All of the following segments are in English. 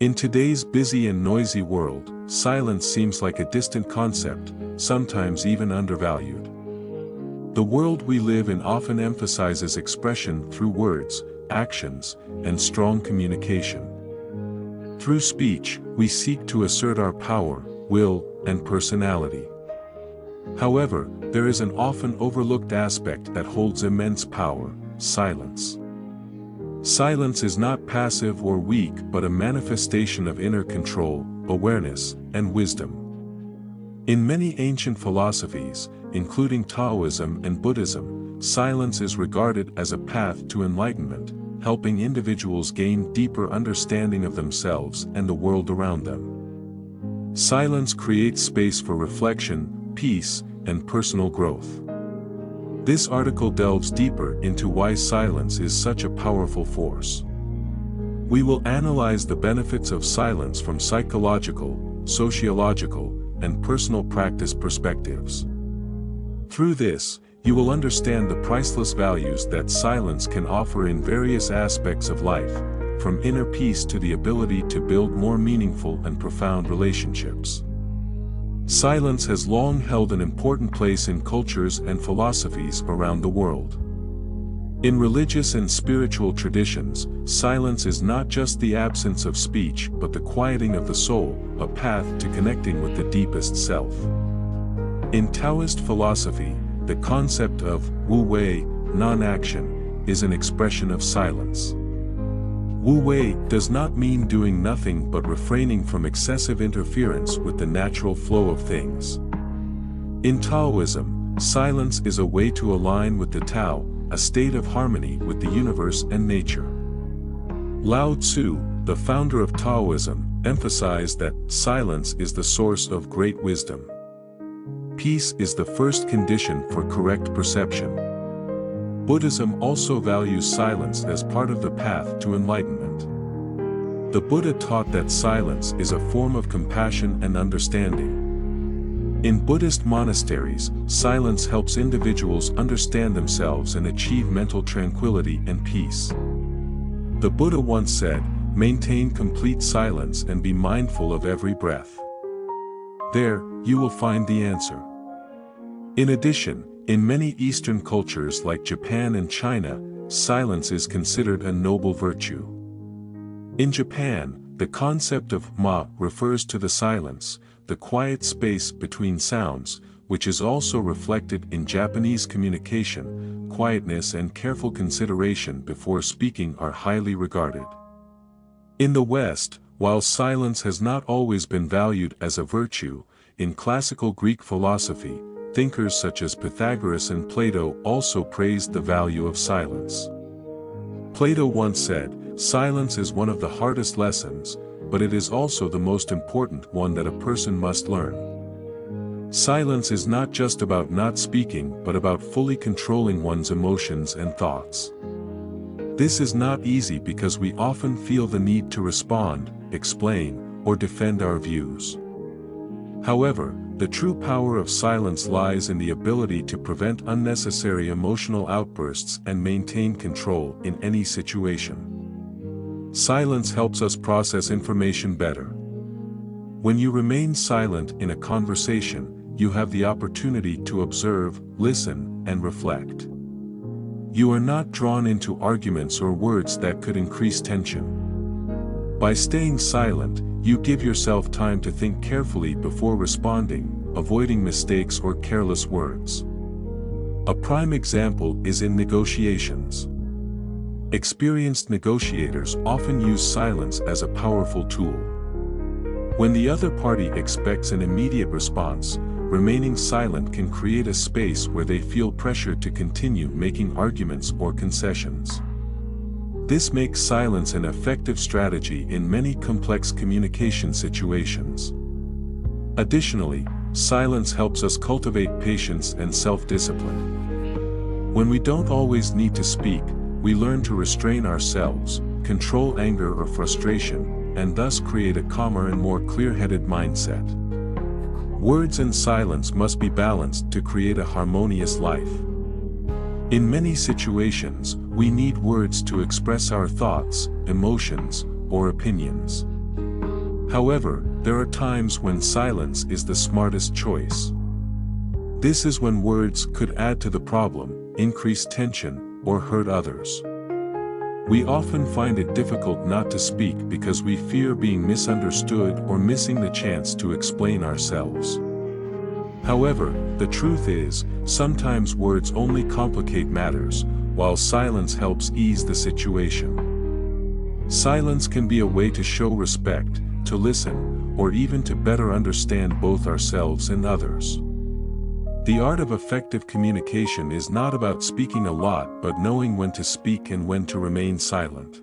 In today's busy and noisy world, silence seems like a distant concept, sometimes even undervalued. The world we live in often emphasizes expression through words, actions, and strong communication. Through speech, we seek to assert our power, will, and personality. However, there is an often overlooked aspect that holds immense power: silence. Silence is not passive or weak but a manifestation of inner control, awareness, and wisdom. In many ancient philosophies, including Taoism and Buddhism, silence is regarded as a path to enlightenment, helping individuals gain deeper understanding of themselves and the world around them. Silence creates space for reflection, peace, and personal growth. This article delves deeper into why silence is such a powerful force. We will analyze the benefits of silence from psychological, sociological, and personal practice perspectives. Through this, you will understand the priceless values that silence can offer in various aspects of life, from inner peace to the ability to build more meaningful and profound relationships. Silence has long held an important place in cultures and philosophies around the world. In religious and spiritual traditions, silence is not just the absence of speech but the quieting of the soul, a path to connecting with the deepest self. In Taoist philosophy, the concept of wu-wei, non-action, is an expression of silence. Wu-wei does not mean doing nothing but refraining from excessive interference with the natural flow of things. In Taoism, silence is a way to align with the Tao, a state of harmony with the universe and nature. Lao Tzu, the founder of Taoism, emphasized that silence is the source of great wisdom. Peace is the first condition for correct perception. Buddhism also values silence as part of the path to enlightenment. The Buddha taught that silence is a form of compassion and understanding. In Buddhist monasteries, silence helps individuals understand themselves and achieve mental tranquility and peace. The Buddha once said, "Maintain complete silence and be mindful of every breath." There, you will find the answer. In addition, in many Eastern cultures like Japan and China, silence is considered a noble virtue. In Japan, the concept of ma refers to the silence, the quiet space between sounds, which is also reflected in Japanese communication. Quietness and careful consideration before speaking are highly regarded. In the West, while silence has not always been valued as a virtue, in classical Greek philosophy, thinkers such as Pythagoras and Plato also praised the value of silence. Plato once said, "Silence is one of the hardest lessons, but it is also the most important one that a person must learn." Silence is not just about not speaking but about fully controlling one's emotions and thoughts. This is not easy because we often feel the need to respond, explain, or defend our views. However, the true power of silence lies in the ability to prevent unnecessary emotional outbursts and maintain control in any situation. Silence helps us process information better. When you remain silent in a conversation, you have the opportunity to observe, listen, and reflect. You are not drawn into arguments or words that could increase tension. By staying silent, you give yourself time to think carefully before responding, avoiding mistakes or careless words. A prime example is in negotiations. Experienced negotiators often use silence as a powerful tool. When the other party expects an immediate response, remaining silent can create a space where they feel pressure to continue making arguments or concessions. This makes silence an effective strategy in many complex communication situations. Additionally, silence helps us cultivate patience and self-discipline. When we don't always need to speak, we learn to restrain ourselves, control anger or frustration, and thus create a calmer and more clear-headed mindset. Words and silence must be balanced to create a harmonious life. In many situations, we need words to express our thoughts, emotions, or opinions. However, there are times when silence is the smartest choice. This is when words could add to the problem, increase tension, or hurt others. We often find it difficult not to speak because we fear being misunderstood or missing the chance to explain ourselves. However, the truth is, sometimes words only complicate matters, while silence helps ease the situation. Silence can be a way to show respect, to listen, or even to better understand both ourselves and others. The art of effective communication is not about speaking a lot but knowing when to speak and when to remain silent.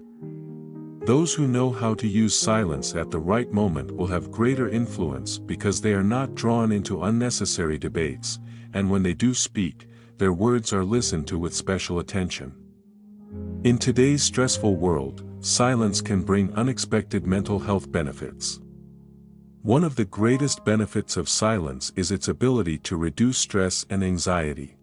Those who know how to use silence at the right moment will have greater influence because they are not drawn into unnecessary debates, and when they do speak, their words are listened to with special attention. In today's stressful world, silence can bring unexpected mental health benefits. One of the greatest benefits of silence is its ability to reduce stress and anxiety.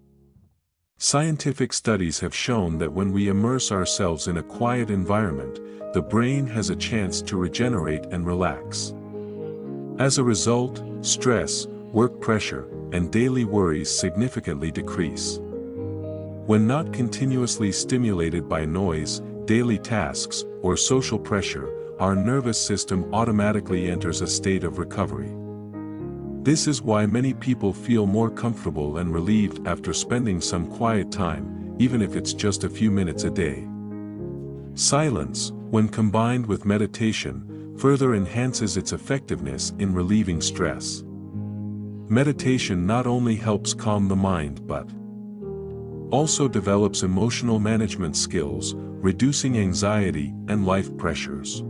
Scientific studies have shown that when we immerse ourselves in a quiet environment, the brain has a chance to regenerate and relax. As a result, stress, work pressure, and daily worries significantly decrease. When not continuously stimulated by noise, daily tasks, or social pressure, our nervous system automatically enters a state of recovery. This is why many people feel more comfortable and relieved after spending some quiet time, even if it's just a few minutes a day. Silence, when combined with meditation, further enhances its effectiveness in relieving stress. Meditation not only helps calm the mind but also develops emotional management skills, reducing anxiety and life pressures.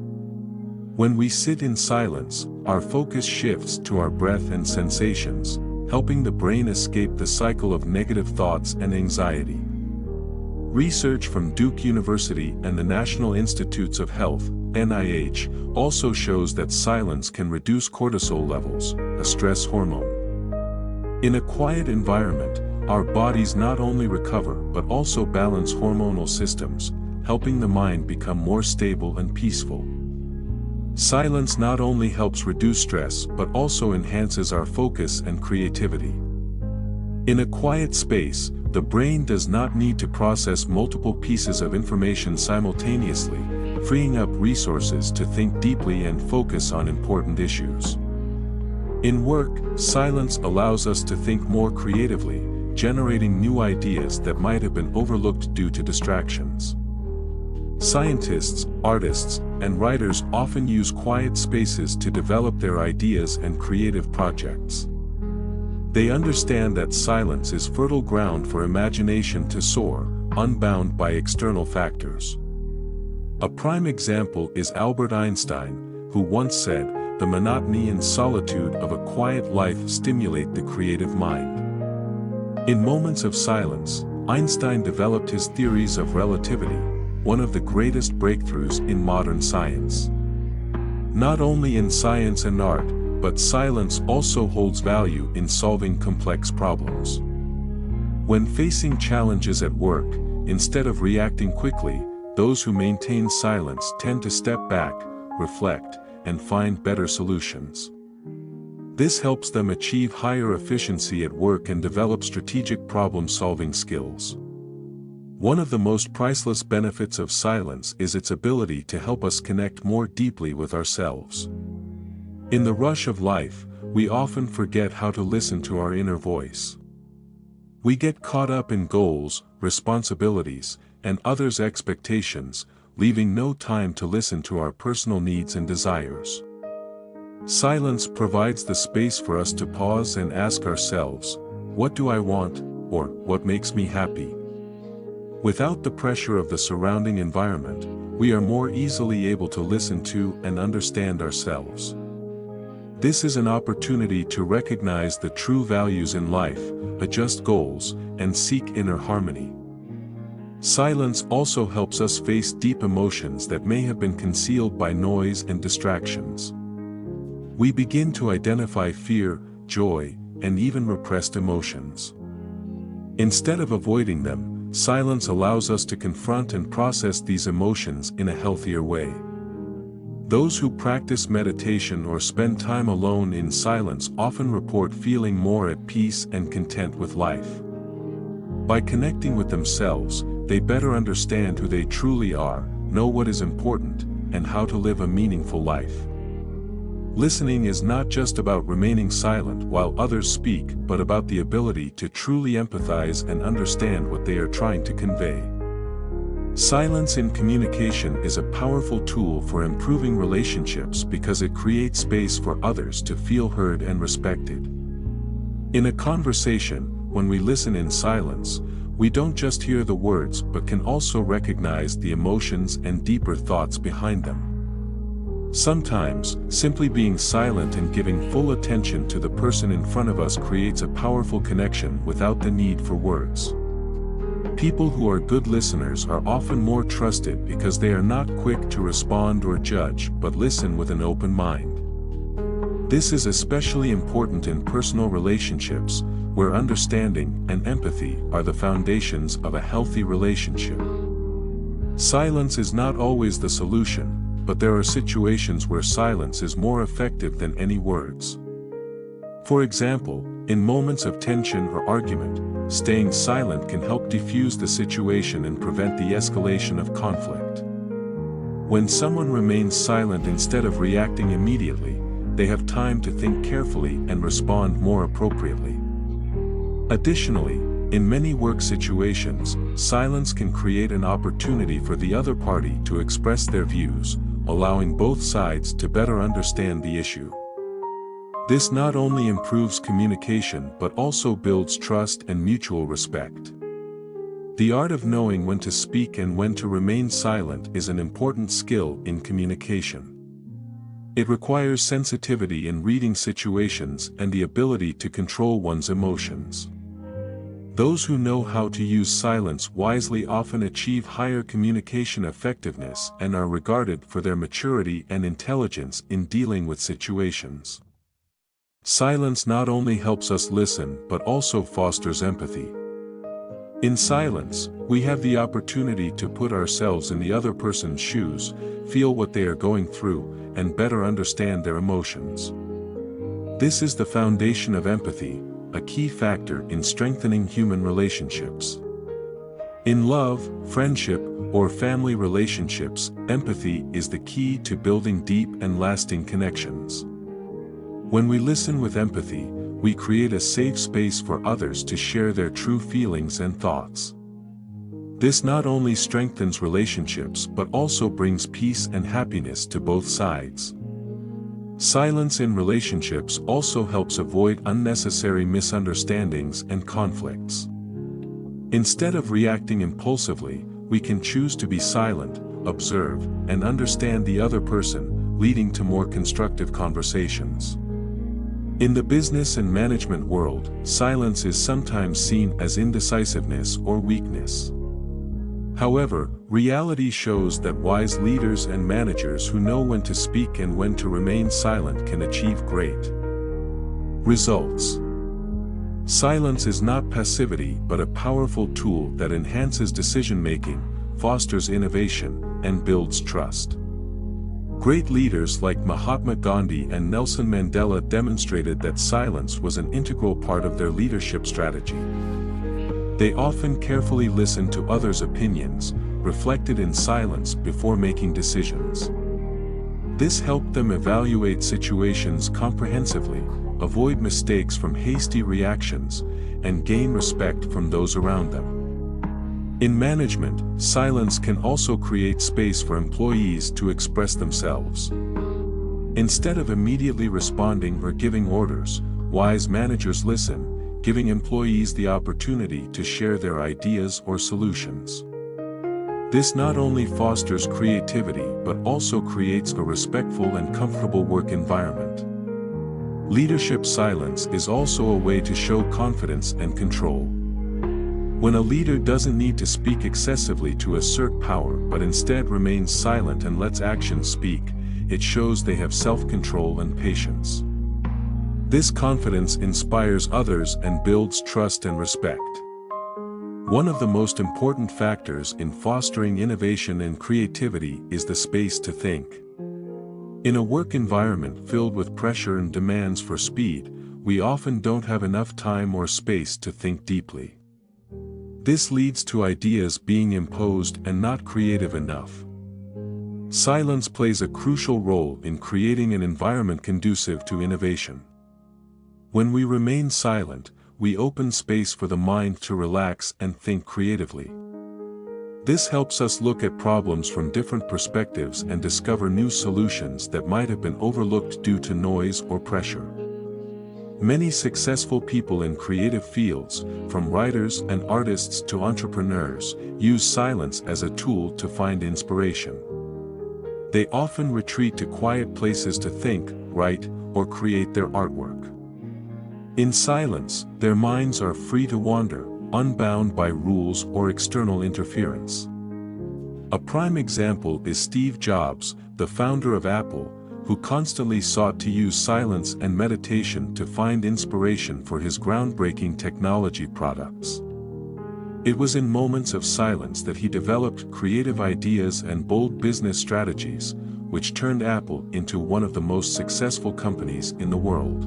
When we sit in silence, our focus shifts to our breath and sensations, helping the brain escape the cycle of negative thoughts and anxiety. Research from Duke University and the National Institutes of Health, NIH, also shows that silence can reduce cortisol levels, a stress hormone. In a quiet environment, our bodies not only recover but also balance hormonal systems, helping the mind become more stable and peaceful. Silence not only helps reduce stress but also enhances our focus and creativity. In a quiet space, the brain does not need to process multiple pieces of information simultaneously, freeing up resources to think deeply and focus on important issues. In work, silence allows us to think more creatively, generating new ideas that might have been overlooked due to distractions. Scientists, artists, and writers often use quiet spaces to develop their ideas and creative projects. They understand that silence is fertile ground for imagination to soar, unbound by external factors. A prime example is Albert Einstein, who once said, "The monotony and solitude of a quiet life stimulate the creative mind." In moments of silence, Einstein developed his theories of relativity, one of the greatest breakthroughs in modern science. Not only in science and art, but silence also holds value in solving complex problems. When facing challenges at work, instead of reacting quickly, those who maintain silence tend to step back, reflect, and find better solutions. This helps them achieve higher efficiency at work and develop strategic problem-solving skills. One of the most priceless benefits of silence is its ability to help us connect more deeply with ourselves. In the rush of life, we often forget how to listen to our inner voice. We get caught up in goals, responsibilities, and others' expectations, leaving no time to listen to our personal needs and desires. Silence provides the space for us to pause and ask ourselves, "What do I want?" or "What makes me happy?" Without the pressure of the surrounding environment, we are more easily able to listen to and understand ourselves. This is an opportunity to recognize the true values in life, adjust goals, and seek inner harmony. Silence also helps us face deep emotions that may have been concealed by noise and distractions. We begin to identify fear, joy, and even repressed emotions. Instead of avoiding them, silence allows us to confront and process these emotions in a healthier way. Those who practice meditation or spend time alone in silence often report feeling more at peace and content with life. By connecting with themselves, they better understand who they truly are, know what is important, and how to live a meaningful life. Listening is not just about remaining silent while others speak, but about the ability to truly empathize and understand what they are trying to convey. Silence in communication is a powerful tool for improving relationships because it creates space for others to feel heard and respected. In a conversation, when we listen in silence, we don't just hear the words but can also recognize the emotions and deeper thoughts behind them. Sometimes, simply being silent and giving full attention to the person in front of us creates a powerful connection without the need for words. People who are good listeners are often more trusted because they are not quick to respond or judge but listen with an open mind. This is especially important in personal relationships, where understanding and empathy are the foundations of a healthy relationship. Silence is not always the solution, but there are situations where silence is more effective than any words. For example, in moments of tension or argument, staying silent can help defuse the situation and prevent the escalation of conflict. When someone remains silent instead of reacting immediately, they have time to think carefully and respond more appropriately. Additionally, in many work situations, silence can create an opportunity for the other party to express their views, allowing both sides to better understand the issue. This not only improves communication but also builds trust and mutual respect. The art of knowing when to speak and when to remain silent is an important skill in communication. It requires sensitivity in reading situations and the ability to control one's emotions. Those who know how to use silence wisely often achieve higher communication effectiveness and are regarded for their maturity and intelligence in dealing with situations. Silence not only helps us listen but also fosters empathy. In silence, we have the opportunity to put ourselves in the other person's shoes, feel what they are going through, and better understand their emotions. This is the foundation of empathy, a key factor in strengthening human relationships. In love, friendship, or family relationships, empathy is the key to building deep and lasting connections. When we listen with empathy, we create a safe space for others to share their true feelings and thoughts. This not only strengthens relationships but also brings peace and happiness to both sides. Silence in relationships also helps avoid unnecessary misunderstandings and conflicts. Instead of reacting impulsively, we can choose to be silent, observe, and understand the other person, leading to more constructive conversations. In the business and management world, silence is sometimes seen as indecisiveness or weakness. However, reality shows that wise leaders and managers who know when to speak and when to remain silent can achieve great results. Silence is not passivity but a powerful tool that enhances decision-making, fosters innovation, and builds trust. Great leaders like Mahatma Gandhi and Nelson Mandela demonstrated that silence was an integral part of their leadership strategy. They often carefully listened to others' opinions, reflected in silence before making decisions. This helped them evaluate situations comprehensively, avoid mistakes from hasty reactions, and gain respect from those around them. In management, silence can also create space for employees to express themselves. Instead of immediately responding or giving orders, wise managers listen, giving employees the opportunity to share their ideas or solutions. This not only fosters creativity but also creates a respectful and comfortable work environment. Leadership silence is also a way to show confidence and control. When a leader doesn't need to speak excessively to assert power but instead remains silent and lets actions speak, it shows they have self-control and patience. This confidence inspires others and builds trust and respect. One of the most important factors in fostering innovation and creativity is the space to think. In a work environment filled with pressure and demands for speed, we often don't have enough time or space to think deeply. This leads to ideas being imposed and not creative enough. Silence plays a crucial role in creating an environment conducive to innovation. When we remain silent, we open space for the mind to relax and think creatively. This helps us look at problems from different perspectives and discover new solutions that might have been overlooked due to noise or pressure. Many successful people in creative fields, from writers and artists to entrepreneurs, use silence as a tool to find inspiration. They often retreat to quiet places to think, write, or create their artwork. In silence, their minds are free to wander, unbound by rules or external interference. A prime example is Steve Jobs, the founder of Apple, who constantly sought to use silence and meditation to find inspiration for his groundbreaking technology products. It was in moments of silence that he developed creative ideas and bold business strategies, which turned Apple into one of the most successful companies in the world.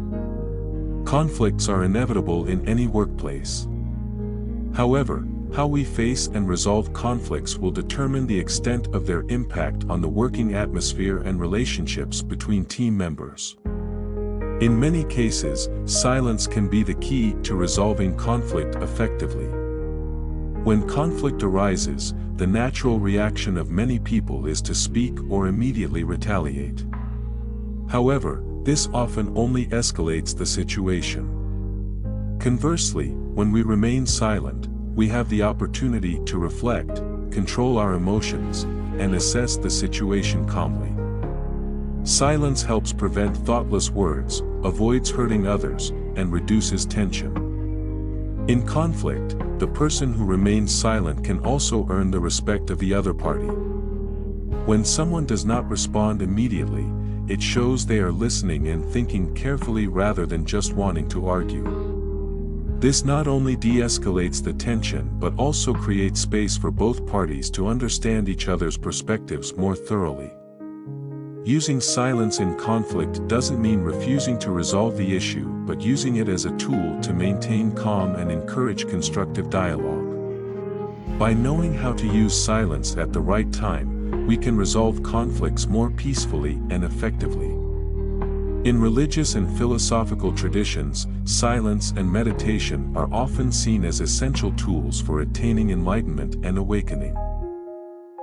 Conflicts are inevitable in any workplace. However, how we face and resolve conflicts will determine the extent of their impact on the working atmosphere and relationships between team members. In many cases, silence can be the key to resolving conflict effectively. When conflict arises, the natural reaction of many people is to speak or immediately retaliate. However, this often only escalates the situation. Conversely, when we remain silent, we have the opportunity to reflect, control our emotions, and assess the situation calmly. Silence helps prevent thoughtless words, avoids hurting others, and reduces tension. In conflict, the person who remains silent can also earn the respect of the other party. When someone does not respond immediately, it shows they are listening and thinking carefully rather than just wanting to argue. This not only de-escalates the tension but also creates space for both parties to understand each other's perspectives more thoroughly. Using silence in conflict doesn't mean refusing to resolve the issue, but using it as a tool to maintain calm and encourage constructive dialogue. By knowing how to use silence at the right time, we can resolve conflicts more peacefully and effectively. In religious and philosophical traditions, silence and meditation are often seen as essential tools for attaining enlightenment and awakening.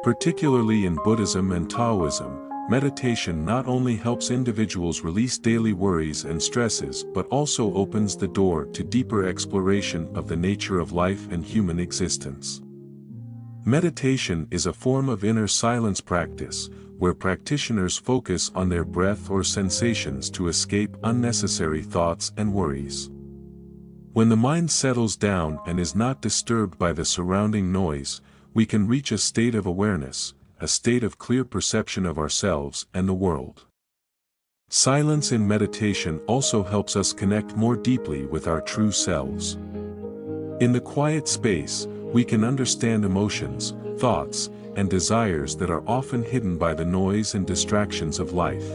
Particularly in Buddhism and Taoism, meditation not only helps individuals release daily worries and stresses but also opens the door to deeper exploration of the nature of life and human existence. Meditation is a form of inner silence practice, where practitioners focus on their breath or sensations to escape unnecessary thoughts and worries. When the mind settles down and is not disturbed by the surrounding noise, we can reach a state of awareness, a state of clear perception of ourselves and the world. Silence in meditation also helps us connect more deeply with our true selves. In the quiet space, we can understand emotions, thoughts, and desires that are often hidden by the noise and distractions of life.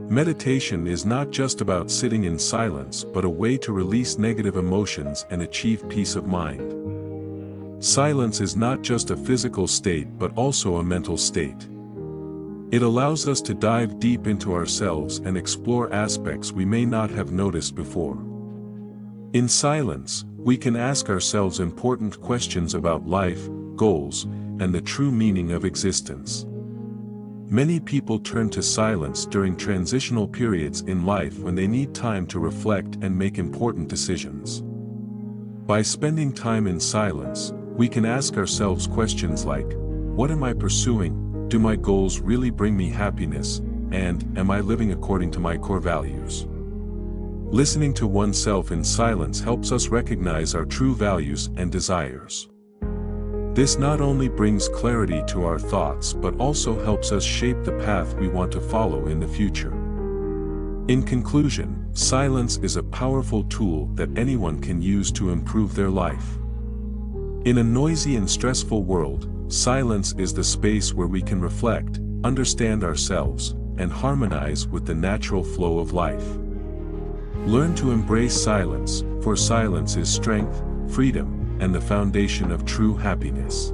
Meditation is not just about sitting in silence but a way to release negative emotions and achieve peace of mind. Silence is not just a physical state but also a mental state. It allows us to dive deep into ourselves and explore aspects we may not have noticed before. In silence, we can ask ourselves important questions about life, goals, and the true meaning of existence. Many people turn to silence during transitional periods in life when they need time to reflect and make important decisions. By spending time in silence, we can ask ourselves questions like, what am I pursuing? Do my goals really bring me happiness? And, am I living according to my core values? Listening to oneself in silence helps us recognize our true values and desires. This not only brings clarity to our thoughts but also helps us shape the path we want to follow in the future. In conclusion, silence is a powerful tool that anyone can use to improve their life. In a noisy and stressful world, silence is the space where we can reflect, understand ourselves, and harmonize with the natural flow of life. Learn to embrace silence, for silence is strength, freedom, and the foundation of true happiness.